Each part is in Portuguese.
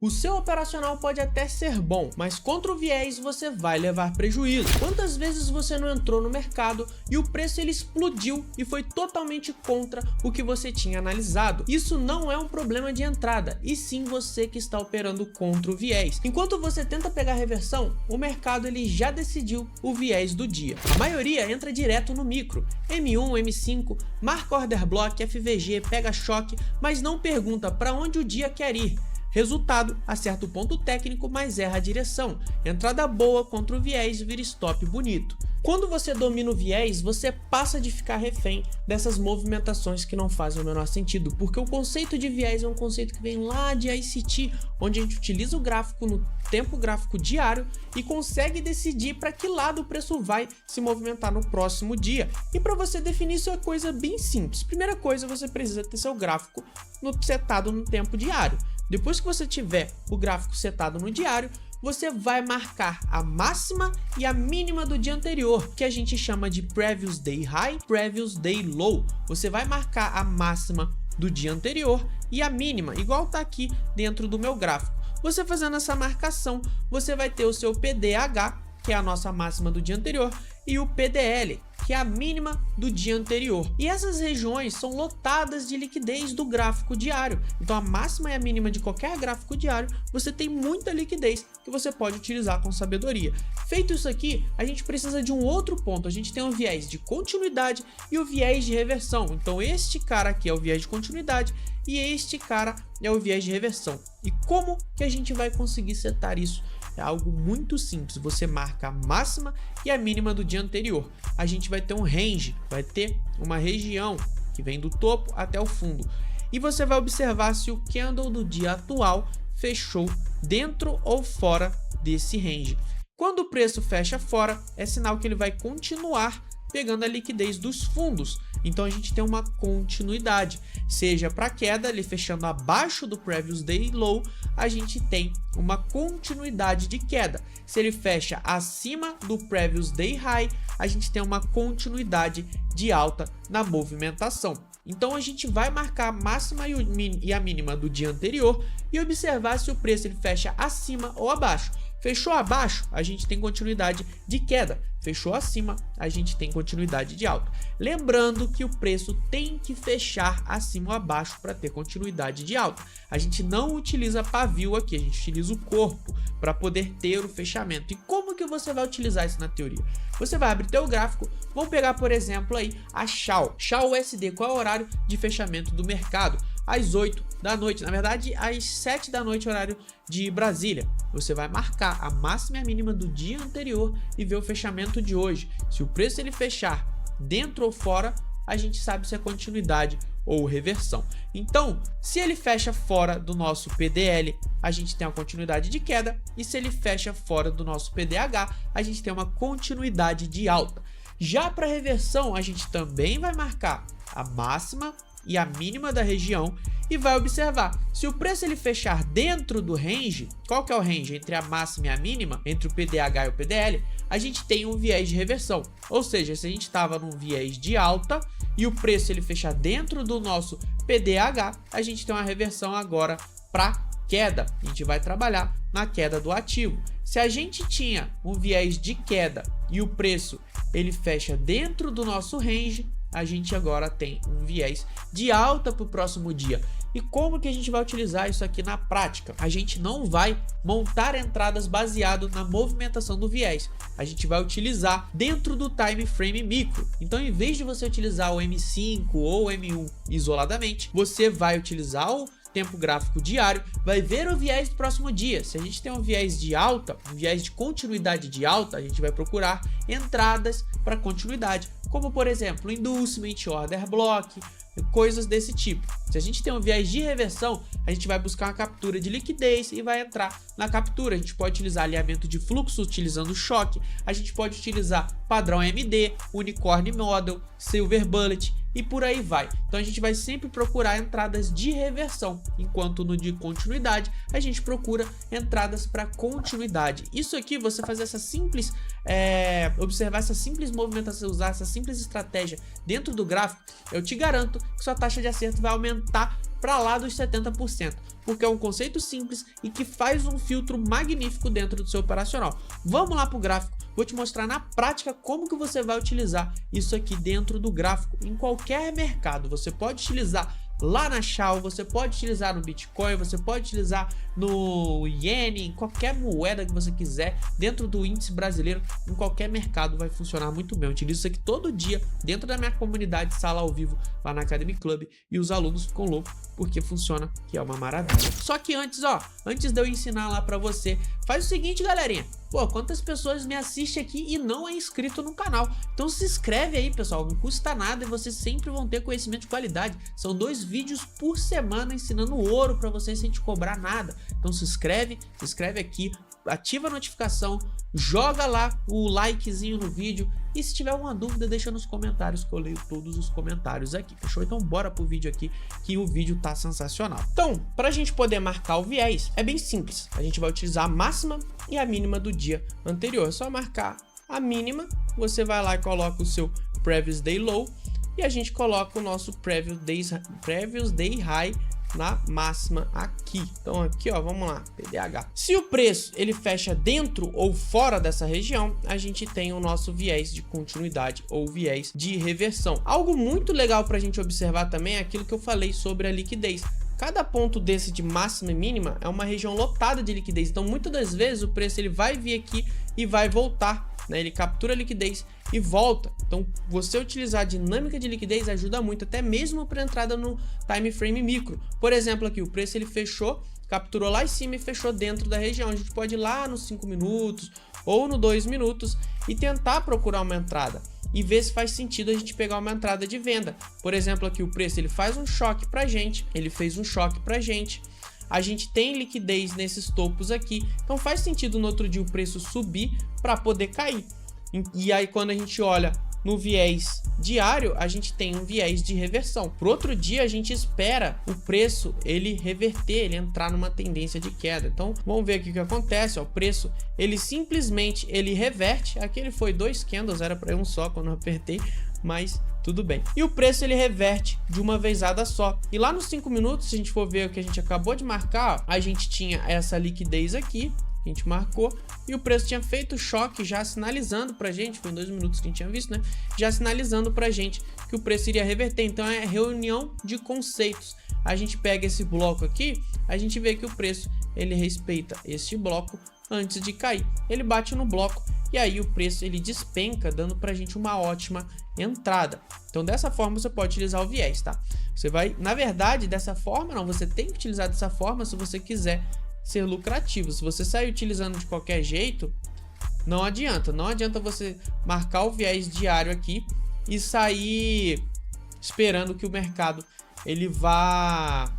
O seu operacional pode até ser bom, mas contra o viés você vai levar prejuízo. Quantas vezes você não entrou no mercado e o preço ele explodiu e foi totalmente contra o que você tinha analisado? Isso não é um problema de entrada, e sim você que está operando contra o viés. Enquanto você tenta pegar reversão, o mercado ele já decidiu o viés do dia. A maioria entra direto no micro, M1, M5, marca order block, FVG, pega choque, mas não pergunta para onde o dia quer ir. Resultado, acerta o ponto técnico, mas erra a direção. Entrada boa contra o viés vira stop bonito. Quando você domina o viés, você passa de ficar refém dessas movimentações que não fazem o menor sentido, porque o conceito de viés é um conceito que vem lá de ICT, onde a gente utiliza o gráfico no tempo gráfico diário e consegue decidir para que lado o preço vai se movimentar no próximo dia. E para você definir isso é coisa bem simples. Primeira coisa, você precisa ter seu gráfico setado no tempo diário. Depois que você tiver o gráfico setado no diário, você vai marcar a máxima e a mínima do dia anterior, que a gente chama de Previous Day High, Previous Day Low. Você vai marcar a máxima do dia anterior e a mínima, igual tá aqui dentro do meu gráfico. Você fazendo essa marcação, você vai ter o seu PDH, que é a nossa máxima do dia anterior, e o PDL, que é a mínima do dia anterior. E essas regiões são lotadas de liquidez do gráfico diário. Então a máxima e a mínima de qualquer gráfico diário, você tem muita liquidez que você pode utilizar com sabedoria. Feito isso aqui, a gente precisa de um outro ponto. A gente tem o viés de continuidade e o viés de reversão. Então este cara aqui é o viés de continuidade e este cara é o viés de reversão. E como que a gente vai conseguir setar isso? É algo muito simples, você marca a máxima e a mínima do dia anterior. A gente vai ter um range, vai ter uma região que vem do topo até o fundo. E você vai observar se o candle do dia atual fechou dentro ou fora desse range. Quando o preço fecha fora, é sinal que ele vai continuar pegando a liquidez dos fundos. Então a gente tem uma continuidade, seja para queda, ele fechando abaixo do Previous Day Low, a gente tem uma continuidade de queda. Se ele fecha acima do Previous Day High, a gente tem uma continuidade de alta na movimentação. Então a gente vai marcar a máxima e a mínima do dia anterior e observar se o preço ele fecha acima ou abaixo. Fechou abaixo, a gente tem continuidade de queda. Fechou acima, a gente tem continuidade de alta. Lembrando que o preço tem que fechar acima ou abaixo para ter continuidade de alta. A gente não utiliza pavio aqui, a gente utiliza o corpo para poder ter o fechamento. E como que você vai utilizar isso na teoria? Você vai abrir teu gráfico, vamos pegar por exemplo aí a Shao USD, qual é o horário de fechamento do mercado? Às 8 da noite, na verdade às 7 da noite horário de Brasília. Você vai marcar a máxima e a mínima do dia anterior e ver o fechamento de hoje. Se o preço ele fechar dentro ou fora, a gente sabe se é continuidade ou reversão. Então, se ele fecha fora do nosso PDL, a gente tem uma continuidade de queda, e se ele fecha fora do nosso PDH, a gente tem uma continuidade de alta. Já para reversão, a gente também vai marcar a máxima e a mínima da região e vai observar se o preço ele fechar dentro do range. Qual que é o range entre a máxima e a mínima, entre o PDH e o PDL? A gente tem um viés de reversão, ou seja, se a gente estava num viés de alta e o preço ele fechar dentro do nosso PDH, a gente tem uma reversão agora para queda. A gente vai trabalhar na queda do ativo. Se a gente tinha um viés de queda e o preço ele fecha dentro do nosso range, a gente agora tem um viés de alta para o próximo dia. E como que a gente vai utilizar isso aqui na prática? A gente não vai montar entradas baseado na movimentação do viés. A gente vai utilizar dentro do time frame micro. Então, em vez de você utilizar o M5 ou o M1 isoladamente, você vai utilizar o tempo gráfico diário, vai ver o viés do próximo dia. Se a gente tem um viés de alta, um viés de continuidade de alta, a gente vai procurar entradas para continuidade, como por exemplo, inducement, order block, coisas desse tipo. Se a gente tem um viés de reversão, a gente vai buscar uma captura de liquidez e vai entrar na captura. A gente pode utilizar alinhamento de fluxo utilizando choque, a gente pode utilizar padrão MD, Unicorn Model, Silver Bullet e por aí vai. Então a gente vai sempre procurar entradas de reversão, enquanto no de continuidade a gente procura entradas para continuidade. Isso aqui, você fazer essa simples, observar essa simples movimentação, usar essa simples estratégia dentro do gráfico, eu te garanto que sua taxa de acerto vai aumentar para lá dos 70%, porque é um conceito simples e que faz um filtro magnífico dentro do seu operacional. Vamos lá para o gráfico, vou te mostrar na prática como que você vai utilizar isso aqui dentro do gráfico em qualquer mercado. Você pode utilizar lá na Shao, você pode utilizar no Bitcoin, você pode utilizar no Yen, em qualquer moeda que você quiser, dentro do índice brasileiro, em qualquer mercado vai funcionar muito bem. Eu utilizo isso aqui todo dia dentro da minha comunidade sala ao vivo lá na Academy Club e os alunos ficam loucos porque funciona, que é uma maravilha. Só que antes, antes de eu ensinar lá pra você, faz o seguinte, galerinha. Pô, quantas pessoas me assistem aqui e não é inscrito no canal? Então se inscreve aí, pessoal, não custa nada e vocês sempre vão ter conhecimento de qualidade. São 2 vídeos por semana ensinando ouro pra vocês sem te cobrar nada. Então se inscreve aqui, ativa a notificação, joga lá o likezinho no vídeo e se tiver alguma dúvida deixa nos comentários que eu leio todos os comentários aqui, fechou? Então bora pro vídeo aqui que o vídeo tá sensacional. Então, pra gente poder marcar o viés, é bem simples. A gente vai utilizar a máxima e a mínima do dia anterior. É só marcar a mínima, você vai lá e coloca o seu Previous Day Low e a gente coloca o nosso Previous Day High na máxima aqui. Então aqui, ó, vamos lá, PDH. Se o preço ele fecha dentro ou fora dessa região, a gente tem o nosso viés de continuidade ou viés de reversão. Algo muito legal para a gente observar também é aquilo que eu falei sobre a liquidez. Cada ponto desse de máxima e mínima é uma região lotada de liquidez. Então muitas das vezes o preço ele vai vir aqui e vai voltar, né? Ele captura a liquidez e volta. Então você utilizar a dinâmica de liquidez ajuda muito, até mesmo para entrada no time frame micro. Por exemplo, aqui o preço ele fechou, capturou lá em cima e fechou dentro da região. A gente pode ir lá nos 5 minutos ou no 2 minutos e tentar procurar uma entrada e ver se faz sentido a gente pegar uma entrada de venda. Por exemplo, aqui o preço ele faz um choque pra gente, ele fez um choque pra gente. A gente tem liquidez nesses topos aqui, então faz sentido no outro dia o preço subir para poder cair. E aí quando a gente olha no viés diário, a gente tem um viés de reversão. Pro outro dia a gente espera o preço ele reverter, ele entrar numa tendência de queda. Então vamos ver aqui o que acontece, ó. O preço ele simplesmente ele reverte. Aqui ele foi 2 candles, era para um só quando eu apertei, mas tudo bem. E o preço ele reverte de uma vezada só. E lá nos 5 minutos, se a gente for ver o que a gente acabou de marcar, ó, a gente tinha essa liquidez aqui, a gente marcou, e o preço tinha feito choque já sinalizando pra gente, foi em 2 minutos que a gente tinha visto, né? Já sinalizando pra gente que o preço iria reverter. Então é reunião de conceitos. A gente pega esse bloco aqui, a gente vê que o preço ele respeita este bloco antes de cair. Ele bate no bloco e aí o preço ele despenca, dando pra gente uma ótima entrada. Então dessa forma você pode utilizar o viés, tá? Você vai, na verdade, dessa forma não, você tem que utilizar dessa forma se você quiser ser lucrativo. Se você sair utilizando de qualquer jeito, não adianta você marcar o viés diário aqui e sair esperando que o mercado ele vá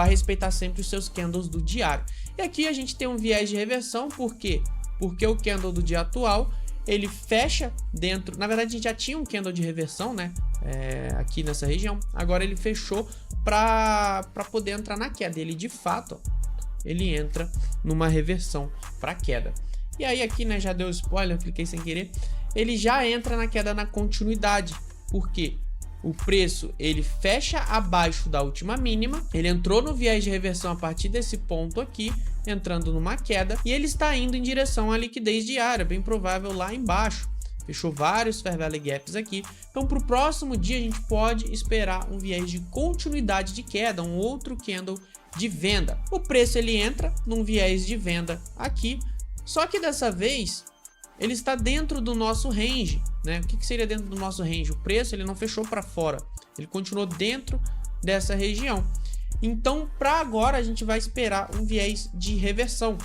respeitar sempre os seus candles do diário. E aqui a gente tem um viés de reversão, por quê? Porque o candle do dia atual ele fecha dentro, na verdade a gente já tinha um candle de reversão, né? Aqui nessa região, agora ele fechou para poder entrar na queda. Ele de fato, ó, ele entra numa reversão para queda. E aí aqui, né, já deu spoiler, cliquei sem querer. Ele já entra na queda na continuidade. Por quê? O preço ele fecha abaixo da última mínima, ele entrou no viés de reversão a partir desse ponto aqui, entrando numa queda, e ele está indo em direção à liquidez diária, bem provável lá embaixo. Fechou vários Fair Value Gaps aqui. Então para o próximo dia a gente pode esperar um viés de continuidade de queda, um outro candle de venda. O preço ele entra num viés de venda aqui, só que dessa vez ele está dentro do nosso range, né? O que seria dentro do nosso range? O preço ele não fechou para fora, ele continuou dentro dessa região. Então para agora a gente vai esperar um viés de reversão.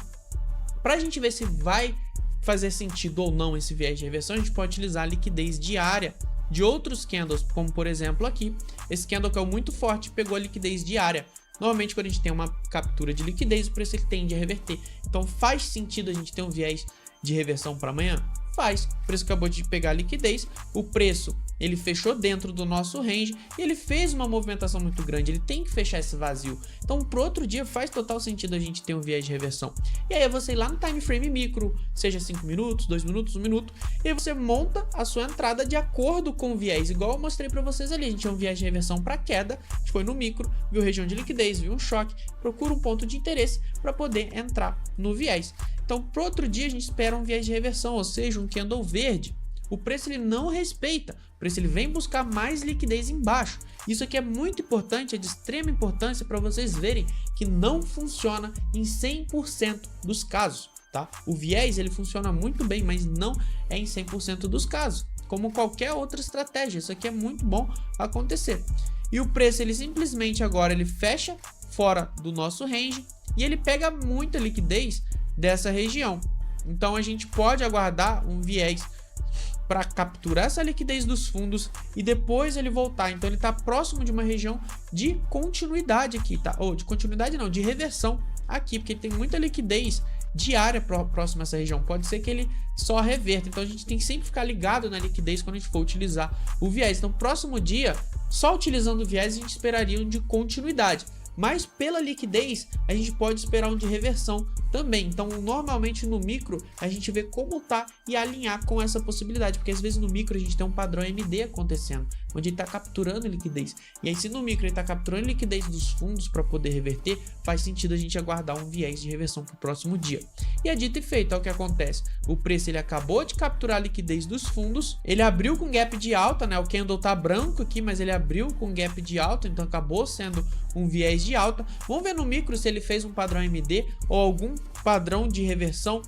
Para a gente ver se vai fazer sentido ou não esse viés de reversão, a gente pode utilizar a liquidez diária de outros candles, como por exemplo aqui, esse candle que é muito forte, pegou a liquidez diária. Normalmente quando a gente tem uma captura de liquidez, o preço ele tende a reverter. Então faz sentido a gente ter um viés de reversão para amanhã? Faz. O preço acabou de pegar a liquidez, o preço ele fechou dentro do nosso range e ele fez uma movimentação muito grande, ele tem que fechar esse vazio. Então pro outro dia faz total sentido a gente ter um viés de reversão. E aí é você ir lá no time frame micro, seja 5 minutos, 2 minutos, 1 minuto, e aí você monta a sua entrada de acordo com o viés, igual eu mostrei para vocês ali. A gente tinha um viés de reversão para queda, a gente foi no micro, viu região de liquidez, viu um choque, procura um ponto de interesse para poder entrar no viés. Então pro outro dia a gente espera um viés de reversão, ou seja, um candle verde. O preço ele não respeita, o preço ele vem buscar mais liquidez embaixo. Isso aqui é muito importante, é de extrema importância para vocês verem que não funciona em 100% dos casos, tá? O viés ele funciona muito bem, mas não é em 100% dos casos, como qualquer outra estratégia. Isso aqui é muito bom acontecer. E o preço ele simplesmente agora ele fecha fora do nosso range e ele pega muita liquidez dessa região. Então a gente pode aguardar um viés para capturar essa liquidez dos fundos e depois ele voltar. Então ele está próximo de uma região de continuidade aqui, tá? Ou de continuidade não, de reversão aqui, porque ele tem muita liquidez diária próximo a essa região. Pode ser que ele só reverta. Então a gente tem que sempre ficar ligado na liquidez quando a gente for utilizar o viés. Então próximo dia, só utilizando o viés, a gente esperaria um de continuidade. Mas pela liquidez, a gente pode esperar um de reversão também. Então, normalmente no micro, a gente vê como tá e alinhar com essa possibilidade. Porque às vezes no micro a gente tem um padrão MD acontecendo, onde ele está capturando liquidez. E aí se no micro ele está capturando liquidez dos fundos para poder reverter, faz sentido a gente aguardar um viés de reversão para o próximo dia. E é dito e feito, é o que acontece. O preço ele acabou de capturar a liquidez dos fundos, ele abriu com gap de alta, né? O candle tá branco aqui, mas ele abriu com gap de alta, então acabou sendo um viés de alta. Vamos ver no micro se ele fez um padrão MD ou algum padrão de reversão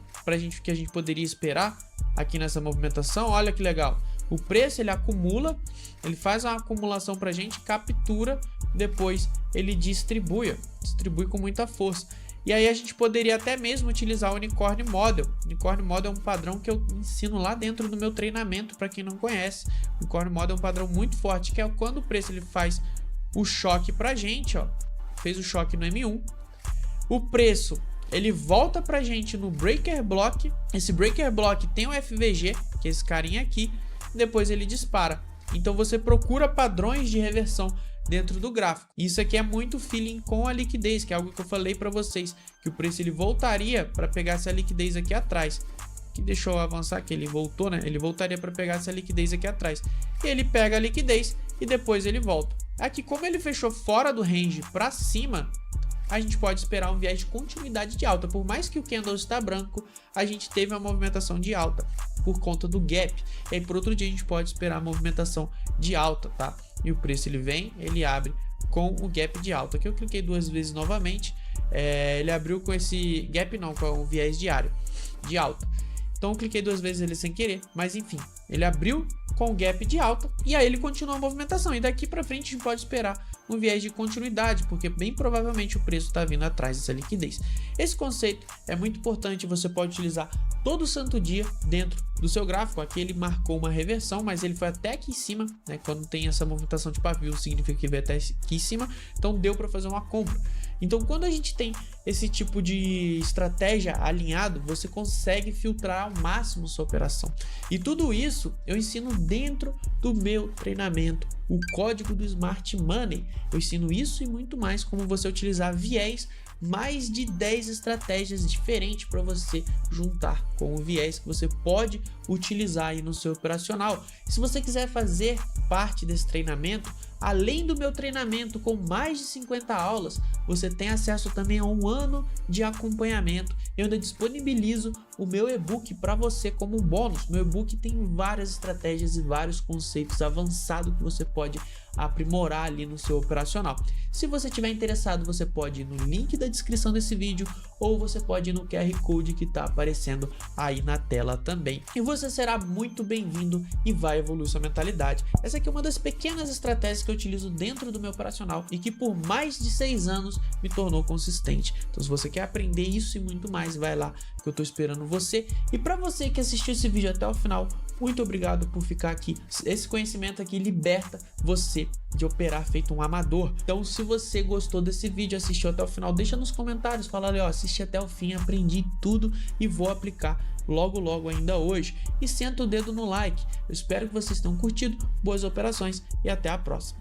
que a gente poderia esperar aqui nessa movimentação. Olha que legal. O preço ele acumula, ele faz uma acumulação pra gente, captura, depois ele distribui com muita força. E aí a gente poderia até mesmo utilizar o Unicorn Model. O Unicorn Model é um padrão que eu ensino lá dentro do meu treinamento, para quem não conhece. O Unicorn Model é um padrão muito forte, que é quando o preço ele faz o choque pra gente, ó. Fez o choque no M1. O preço ele volta pra gente no Breaker Block. Esse Breaker Block tem o FVG, que é esse carinha aqui. Depois ele dispara. Então você procura padrões de reversão dentro do gráfico. Isso aqui é muito feeling com a liquidez, que é algo que eu falei para vocês, que o preço ele voltaria para pegar essa liquidez aqui atrás. Que deixou eu avançar, que ele voltou, né? Ele voltaria para pegar essa liquidez aqui atrás. E ele pega a liquidez e depois ele volta. Aqui, como ele fechou fora do range para cima, a gente pode esperar um viés de continuidade de alta. Por mais que o candle está branco, a gente teve uma movimentação de alta por conta do gap. E aí por outro dia a gente pode esperar a movimentação de alta, tá? E o preço ele vem, ele abre com o gap de alta. Aqui eu cliquei 2 vezes novamente, ele abriu com esse gap não, com o viés diário de alta. Então eu cliquei 2 vezes ele sem querer, mas enfim, ele abriu com o gap de alta e aí ele continua a movimentação. E daqui para frente a gente pode esperar um viés de continuidade, porque bem provavelmente o preço está vindo atrás dessa liquidez. Esse conceito é muito importante, você pode utilizar todo santo dia dentro do seu gráfico. Aqui ele marcou uma reversão, mas ele foi até aqui em cima, né? Quando tem essa movimentação de pavio, significa que veio até aqui em cima, então deu para fazer uma compra. Então quando a gente tem esse tipo de estratégia alinhado, você consegue filtrar ao máximo sua operação. E tudo isso eu ensino dentro do meu treinamento, o código do Smart Money. Eu ensino isso e muito mais, como você utilizar viés, mais de 10 estratégias diferentes para você juntar com o viés que você pode utilizar aí no seu operacional. E se você quiser fazer parte desse treinamento, além do meu treinamento com mais de 50 aulas, você tem acesso também a 1 ano de acompanhamento. Eu ainda disponibilizo o meu e-book para você como um bônus. Meu e-book tem várias estratégias e vários conceitos avançados que você pode aprimorar ali no seu operacional. Se você estiver interessado, você pode ir no link da descrição desse vídeo ou você pode ir no QR Code que está aparecendo aí na tela também. E você será muito bem-vindo e vai evoluir sua mentalidade. Essa aqui é uma das pequenas estratégias que eu utilizo dentro do meu operacional e que por mais de 6 anos me tornou consistente. Então se você quer aprender isso e muito mais, vai lá que eu estou esperando você. E para você que assistiu esse vídeo até o final, muito obrigado por ficar aqui. Esse conhecimento aqui liberta você de operar feito um amador. Então se você gostou desse vídeo, assistiu até o final, deixa nos comentários, fala ali, ó, assisti até o fim, aprendi tudo e vou aplicar logo ainda hoje e senta o dedo no like. Eu espero que vocês tenham curtido, boas operações e até a próxima.